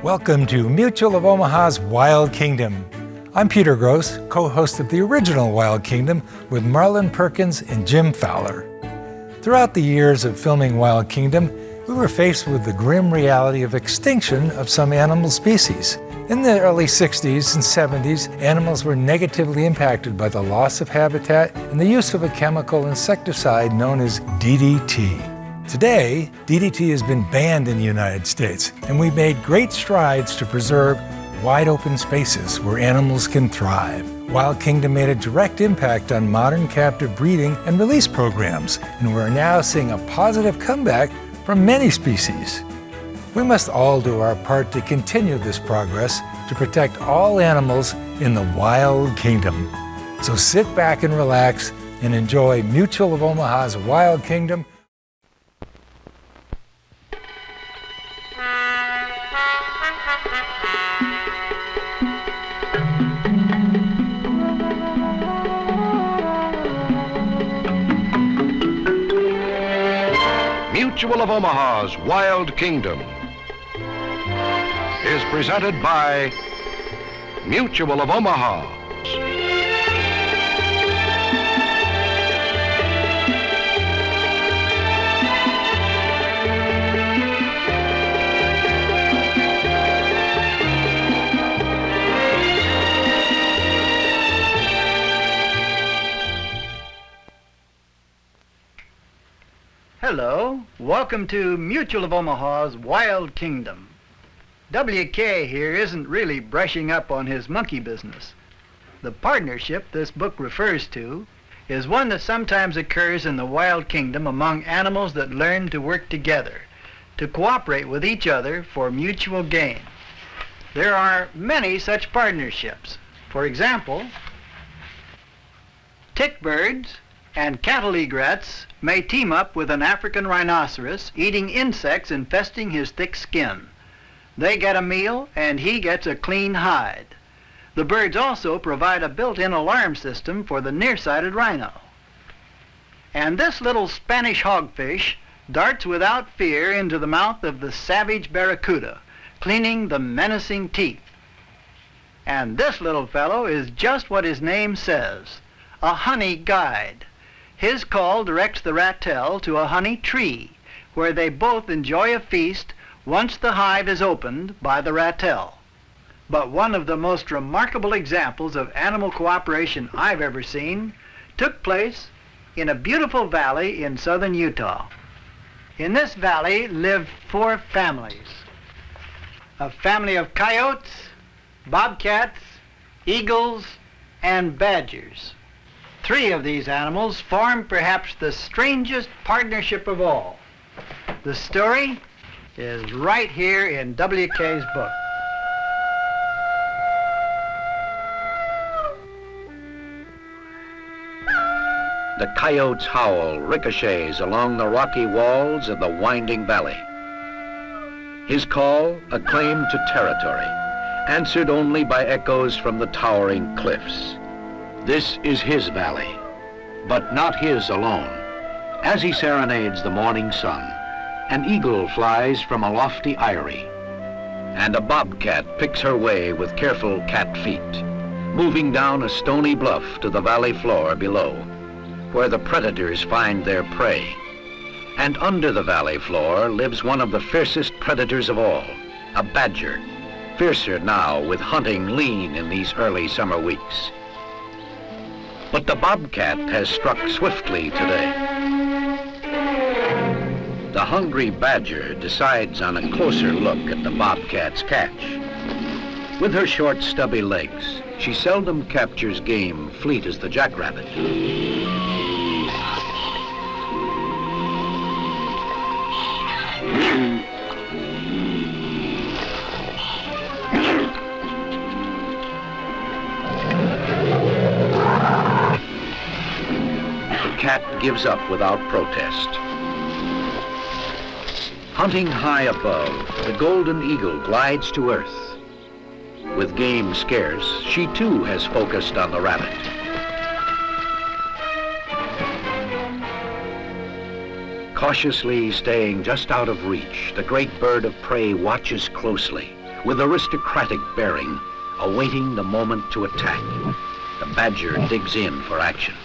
Welcome to Mutual of Omaha's Wild Kingdom. I'm Peter Gross, co-host of the original Wild Kingdom with Marlon Perkins and Jim Fowler. Throughout the years of filming Wild Kingdom, we were faced with the grim reality of extinction of some animal species. In the early 60s and 70s, animals were negatively impacted by the loss of habitat and the use of a chemical insecticide known as DDT. Today, DDT has been banned in the United States, and we've made great strides to preserve wide open spaces where animals can thrive. Wild Kingdom made a direct impact on modern captive breeding and release programs, and we're now seeing a positive comeback from many species. We must all do our part to continue this progress to protect all animals in the Wild Kingdom. So sit back and relax and enjoy Mutual of Omaha's Wild Kingdom. Mutual of Omaha's Wild Kingdom is presented by Mutual of Omaha. Hello, welcome to Mutual of Omaha's Wild Kingdom. WK here isn't really brushing up on his monkey business. The partnership this book refers to is one that sometimes occurs in the Wild Kingdom among animals that learn to work together, to cooperate with each other for mutual gain. There are many such partnerships. For example, tick birds and cattle egrets may team up with an African rhinoceros eating insects infesting his thick skin. They get a meal and he gets a clean hide. The birds also provide a built-in alarm system for the nearsighted rhino. And this little Spanish hogfish darts without fear into the mouth of the savage barracuda, cleaning the menacing teeth. And this little fellow is just what his name says, a honey guide. His call directs the ratel to a honey tree, where they both enjoy a feast once the hive is opened by the ratel. But one of the most remarkable examples of animal cooperation I've ever seen took place in a beautiful valley in southern Utah. In this valley lived 4 families. A family of coyotes, bobcats, eagles, and badgers. 3 of these animals form perhaps the strangest partnership of all. The story is right here in WK's book. The coyote's howl ricochets along the rocky walls of the winding valley. His call, a claim to territory, answered only by echoes from the towering cliffs. This is his valley, but not his alone. As he serenades the morning sun, an eagle flies from a lofty eyrie, and a bobcat picks her way with careful cat feet, moving down a stony bluff to the valley floor below, where the predators find their prey. And under the valley floor lives one of the fiercest predators of all, a badger, fiercer now with hunting lean in these early summer weeks. But the bobcat has struck swiftly today. The hungry badger decides on a closer look at the bobcat's catch. With her short, stubby legs, she seldom captures game fleet as the jackrabbit. The cat gives up without protest. Hunting high above, the golden eagle glides to earth. With game scarce, she too has focused on the rabbit. Cautiously staying just out of reach, the great bird of prey watches closely, with aristocratic bearing, awaiting the moment to attack. The badger digs in for action.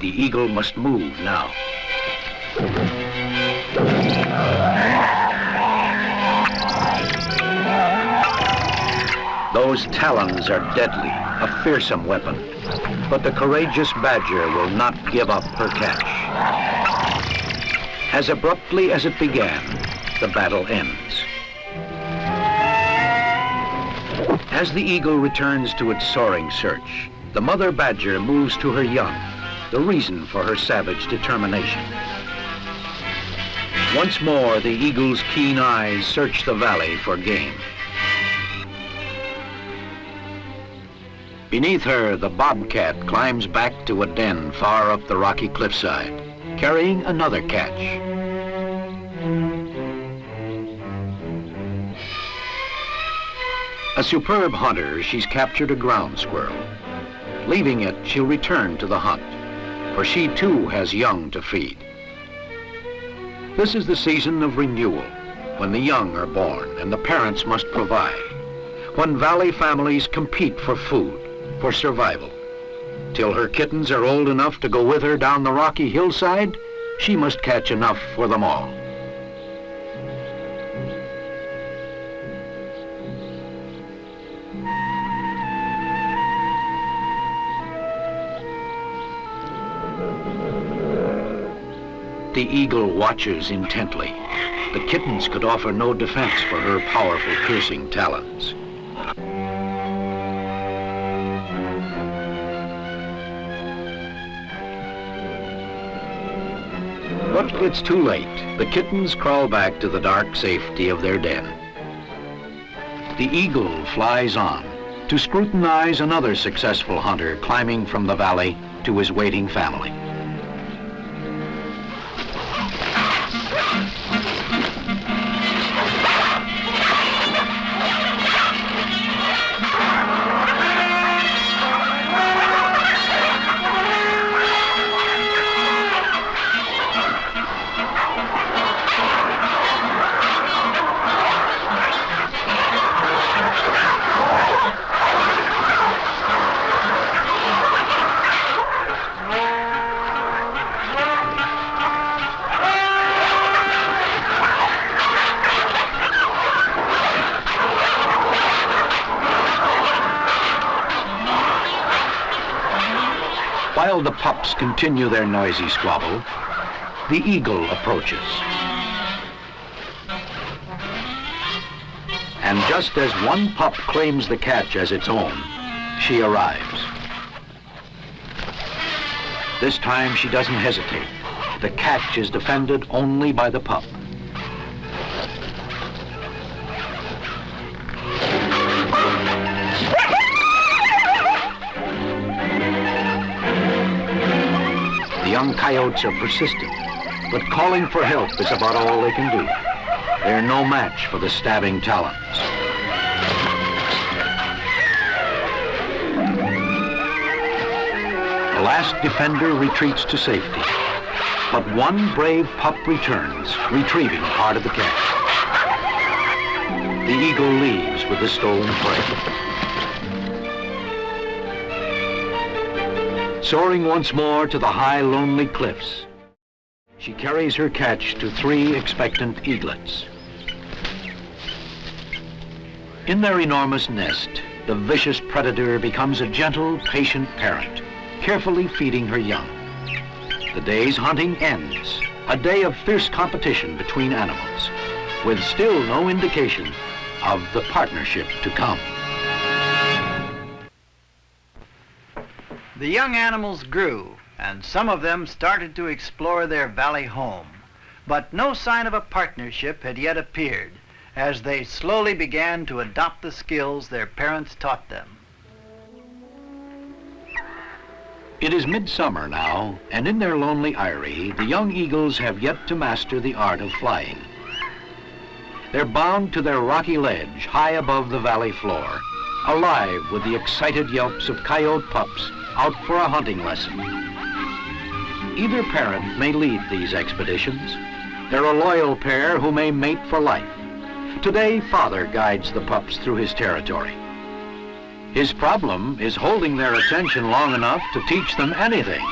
The eagle must move now. Those talons are deadly, a fearsome weapon, but the courageous badger will not give up her catch. As abruptly as it began, the battle ends. As the eagle returns to its soaring search, the mother badger moves to her young, the reason for her savage determination. Once more, the eagle's keen eyes search the valley for game. Beneath her, the bobcat climbs back to a den far up the rocky cliffside, carrying another catch. A superb hunter, she's captured a ground squirrel. Leaving it, she'll return to the hunt, for she too has young to feed. This is the season of renewal, when the young are born and the parents must provide, when valley families compete for food, for survival. Till her kittens are old enough to go with her down the rocky hillside, she must catch enough for them all. The eagle watches intently. The kittens could offer no defense for her powerful piercing talons. But it's too late. The kittens crawl back to the dark safety of their den. The eagle flies on to scrutinize another successful hunter climbing from the valley to his waiting family. While the pups continue their noisy squabble, the eagle approaches. And just as one pup claims the catch as its own, she arrives. This time she doesn't hesitate. The catch is defended only by the pup. The young coyotes are persistent, but calling for help is about all they can do. They're no match for the stabbing talons. The last defender retreats to safety, but one brave pup returns, retrieving part of the catch. The eagle leaves with the stolen prey. Soaring once more to the high, lonely cliffs, she carries her catch to 3 expectant eaglets. In their enormous nest, the vicious predator becomes a gentle, patient parent, carefully feeding her young. The day's hunting ends, a day of fierce competition between animals, with still no indication of the partnership to come. The young animals grew, and some of them started to explore their valley home. But no sign of a partnership had yet appeared, as they slowly began to adopt the skills their parents taught them. It is midsummer now, and in their lonely eyrie, the young eagles have yet to master the art of flying. They're bound to their rocky ledge high above the valley floor, alive with the excited yelps of coyote pups out for a hunting lesson. Either parent may lead these expeditions, They're a loyal pair who may mate for life. Today, Father guides the pups through his territory. His problem is holding their attention long enough to teach them anything.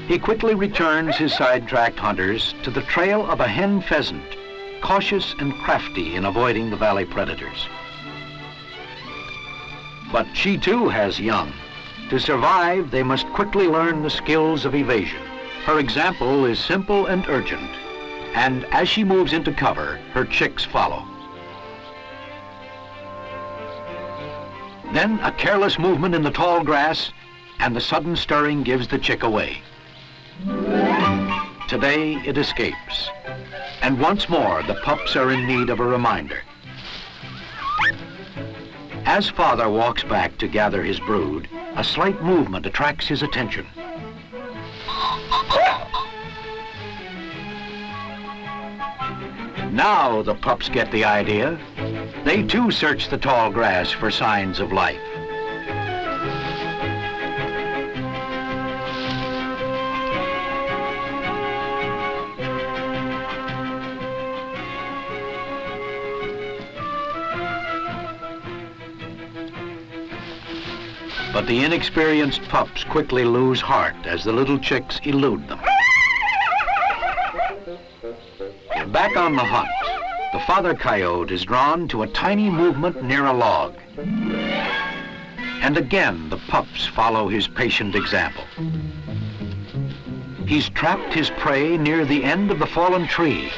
He quickly returns his sidetracked hunters to the trail of a hen pheasant, cautious and crafty in avoiding the valley predators. But she too has young. To survive, they must quickly learn the skills of evasion. Her example is simple and urgent, and as she moves into cover, her chicks follow. Then a careless movement in the tall grass, and the sudden stirring gives the chick away. Today it escapes, and once more the pups are in need of a reminder. As Father walks back to gather his brood, a slight movement attracts his attention. Now the pups get the idea. They too search the tall grass for signs of life. But the inexperienced pups quickly lose heart as the little chicks elude them. Back on the hunt, the father coyote is drawn to a tiny movement near a log. And again, the pups follow his patient example. He's trapped his prey near the end of the fallen tree.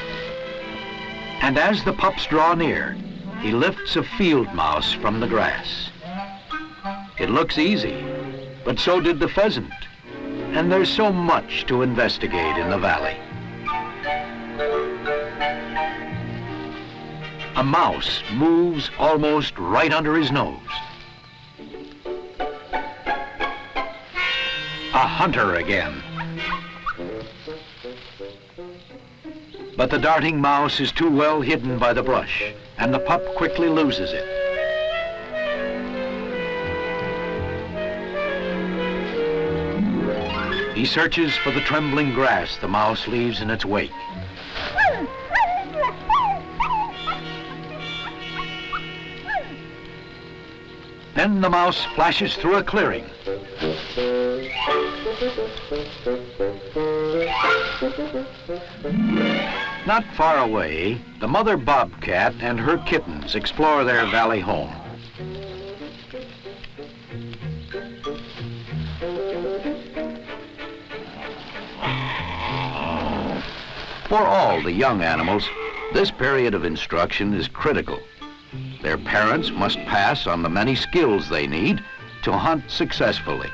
And as the pups draw near, he lifts a field mouse from the grass. It looks easy, but so did the pheasant. And there's so much to investigate in the valley. A mouse moves almost right under his nose. A hunter again. But the darting mouse is too well hidden by the brush, and the pup quickly loses it. He searches for the trembling grass the mouse leaves in its wake. Then the mouse flashes through a clearing. Not far away, the mother bobcat and her kittens explore their valley home. For all the young animals, this period of instruction is critical. Their parents must pass on the many skills they need to hunt successfully.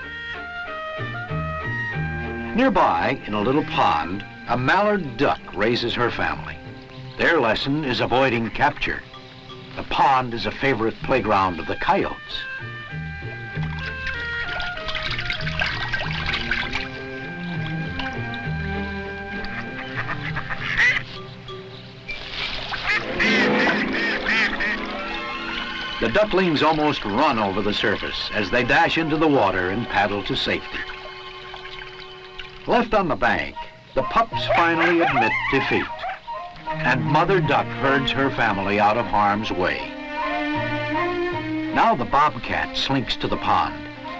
Nearby, in a little pond, a mallard duck raises her family. Their lesson is avoiding capture. The pond is a favorite playground of the coyotes. The ducklings almost run over the surface as they dash into the water and paddle to safety. Left on the bank, the pups finally admit defeat, and Mother Duck herds her family out of harm's way. Now the bobcat slinks to the pond,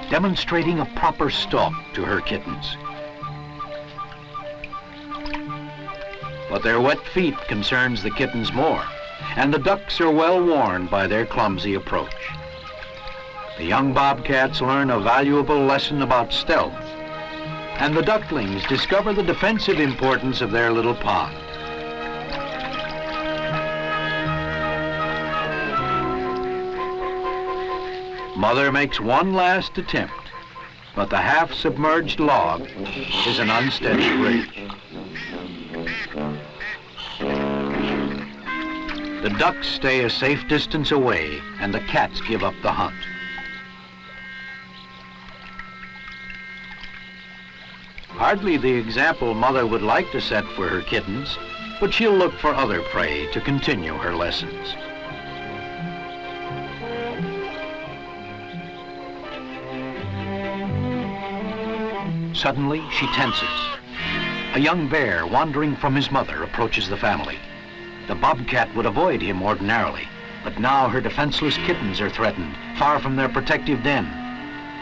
demonstrating a proper stalk to her kittens. But their wet feet concerns the kittens more, and the ducks are well warned by their clumsy approach. The young bobcats learn a valuable lesson about stealth, and the ducklings discover the defensive importance of their little pond. Mother makes one last attempt, but the half-submerged log is an unsteady bridge. The ducks stay a safe distance away, and the cats give up the hunt. Hardly the example Mother would like to set for her kittens, but she'll look for other prey to continue her lessons. Suddenly, she tenses. A young bear wandering from his mother approaches the family. The bobcat would avoid him ordinarily, but now her defenseless kittens are threatened, far from their protective den.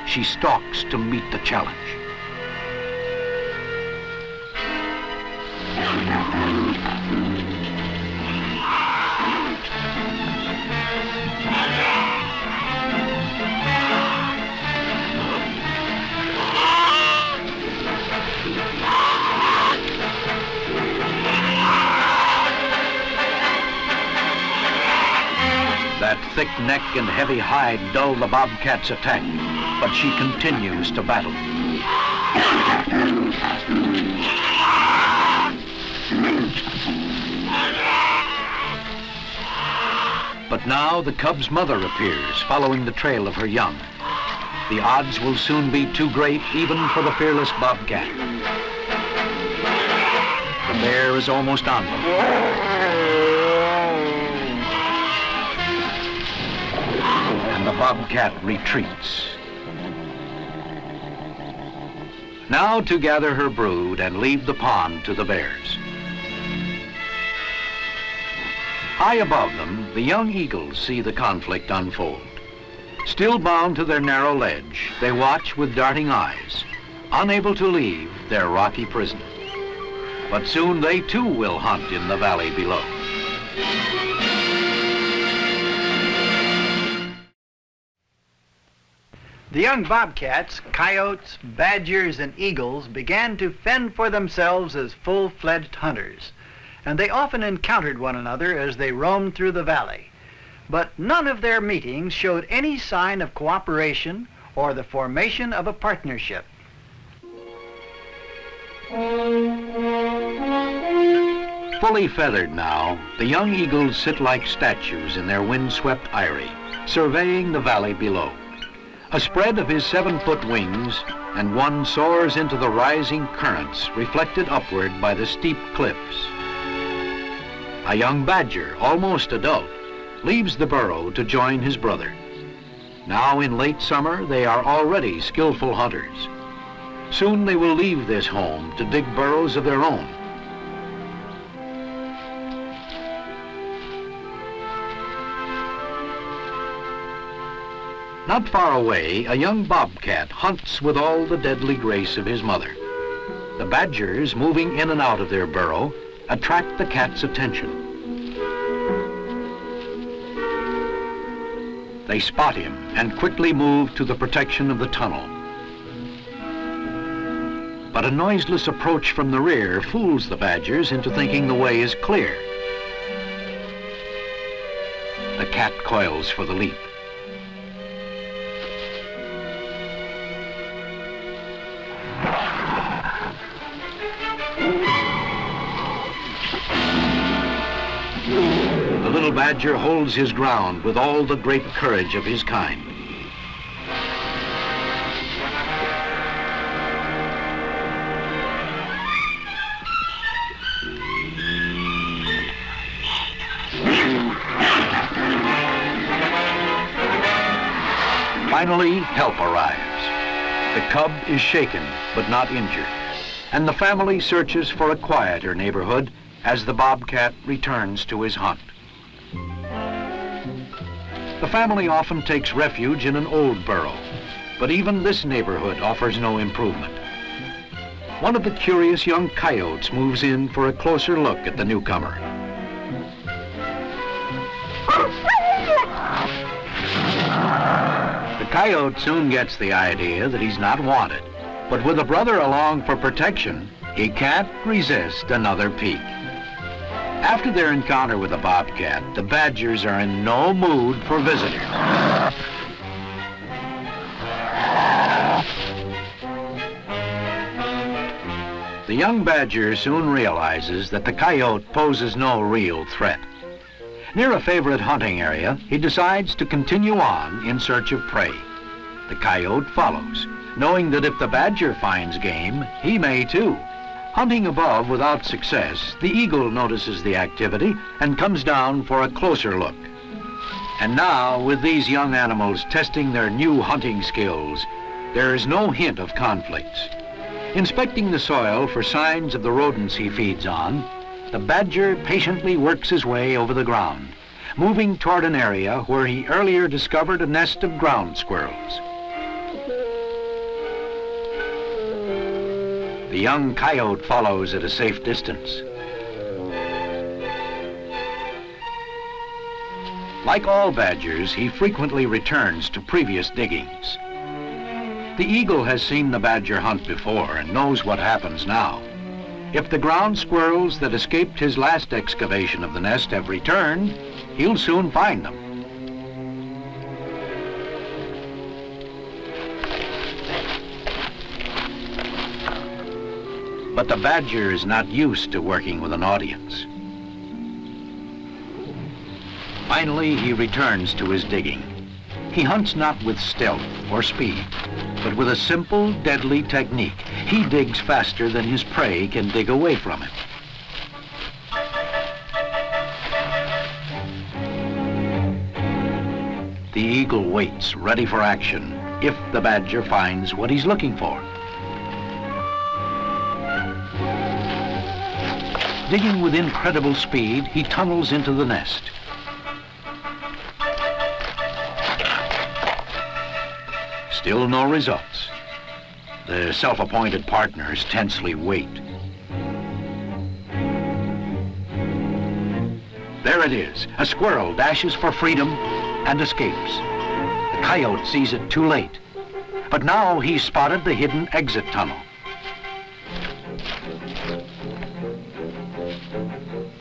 She stalks to meet the challenge. That thick neck and heavy hide dull the bobcat's attack, but she continues to battle. But now the cub's mother appears, following the trail of her young. The odds will soon be too great, even for the fearless bobcat. The bear is almost on them. And the bobcat retreats. Now to gather her brood and leave the pond to the bears. High above them, the young eagles see the conflict unfold. Still bound to their narrow ledge, they watch with darting eyes, unable to leave their rocky prison. But soon they too will hunt in the valley below. The young bobcats, coyotes, badgers, and eagles began to fend for themselves as full-fledged hunters, and they often encountered one another as they roamed through the valley. But none of their meetings showed any sign of cooperation or the formation of a partnership. Fully feathered now, the young eagles sit like statues in their windswept eyrie, surveying the valley below. A spread of his 7-foot wings, and one soars into the rising currents reflected upward by the steep cliffs. A young badger, almost adult, leaves the burrow to join his brother. Now in late summer, they are already skillful hunters. Soon they will leave this home to dig burrows of their own. Not far away, a young bobcat hunts with all the deadly grace of his mother. The badgers, moving in and out of their burrow, attract the cat's attention. They spot him and quickly move to the protection of the tunnel. But a noiseless approach from the rear fools the badgers into thinking the way is clear. The cat coils for the leap. The little badger holds his ground with all the great courage of his kind. Finally, help arrives. The cub is shaken, but not injured, and the family searches for a quieter neighborhood as the bobcat returns to his hunt. The family often takes refuge in an old burrow, but even this neighborhood offers no improvement. One of the curious young coyotes moves in for a closer look at the newcomer. The coyote soon gets the idea that he's not wanted, but with a brother along for protection, he can't resist another peek. After their encounter with the bobcat, the badgers are in no mood for visitors. The young badger soon realizes that the coyote poses no real threat. Near a favorite hunting area, he decides to continue on in search of prey. The coyote follows, knowing that if the badger finds game, he may too. Hunting above without success, the eagle notices the activity and comes down for a closer look. And now, with these young animals testing their new hunting skills, there is no hint of conflicts. Inspecting the soil for signs of the rodents he feeds on, the badger patiently works his way over the ground, moving toward an area where he earlier discovered a nest of ground squirrels. The young coyote follows at a safe distance. Like all badgers, he frequently returns to previous diggings. The eagle has seen the badger hunt before and knows what happens now. If the ground squirrels that escaped his last excavation of the nest have returned, he'll soon find them. But the badger is not used to working with an audience. Finally, he returns to his digging. He hunts not with stealth or speed, but with a simple, deadly technique. He digs faster than his prey can dig away from him. The eagle waits, ready for action, if the badger finds what he's looking for. Digging with incredible speed, he tunnels into the nest. Still no results. The self-appointed partners tensely wait. There it is. A squirrel dashes for freedom and escapes. The coyote sees it too late. But now he's spotted the hidden exit tunnel.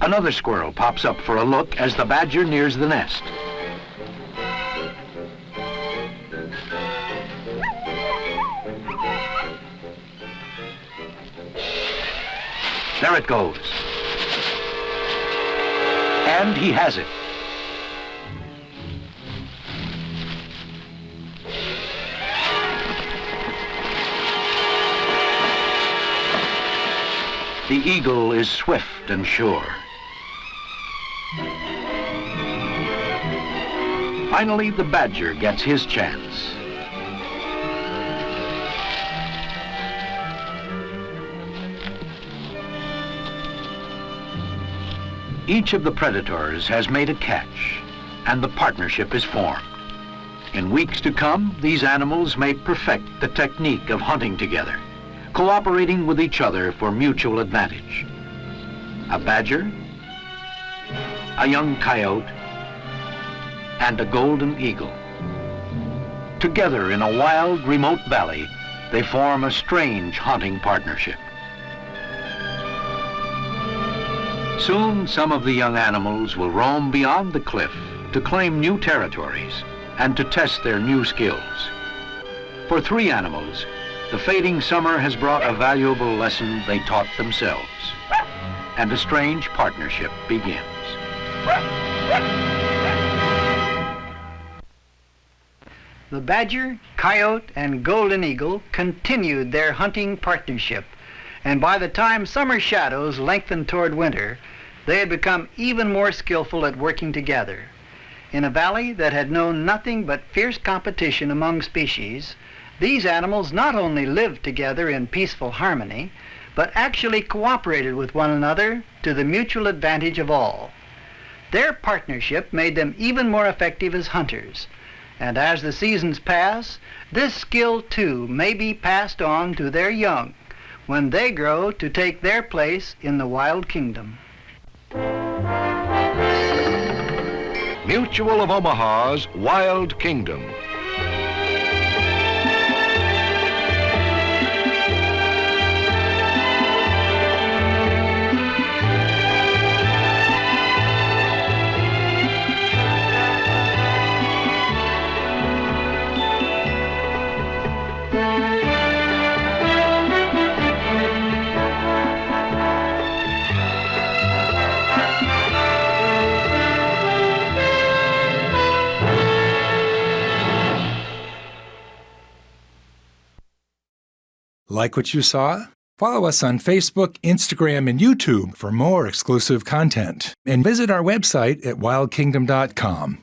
Another squirrel pops up for a look as the badger nears the nest. There it goes. And he has it. The eagle is swift and sure. Finally, the badger gets his chance. Each of the predators has made a catch, and the partnership is formed. In weeks to come, these animals may perfect the technique of hunting together, cooperating with each other for mutual advantage. A badger, a young coyote, and a golden eagle. Together in a wild, remote valley, they form a strange hunting partnership. Soon, some of the young animals will roam beyond the cliff to claim new territories and to test their new skills. For 3 animals, the fading summer has brought a valuable lesson they taught themselves, and a strange partnership begins. The badger, coyote, and golden eagle continued their hunting partnership, and by the time summer shadows lengthened toward winter, they had become even more skillful at working together. In a valley that had known nothing but fierce competition among species, these animals not only lived together in peaceful harmony, but actually cooperated with one another to the mutual advantage of all. Their partnership made them even more effective as hunters, and as the seasons pass, this skill too may be passed on to their young when they grow to take their place in the wild kingdom. Mutual of Omaha's Wild Kingdom. Like what you saw? Follow us on Facebook, Instagram, and YouTube for more exclusive content. And visit our website at wildkingdom.com.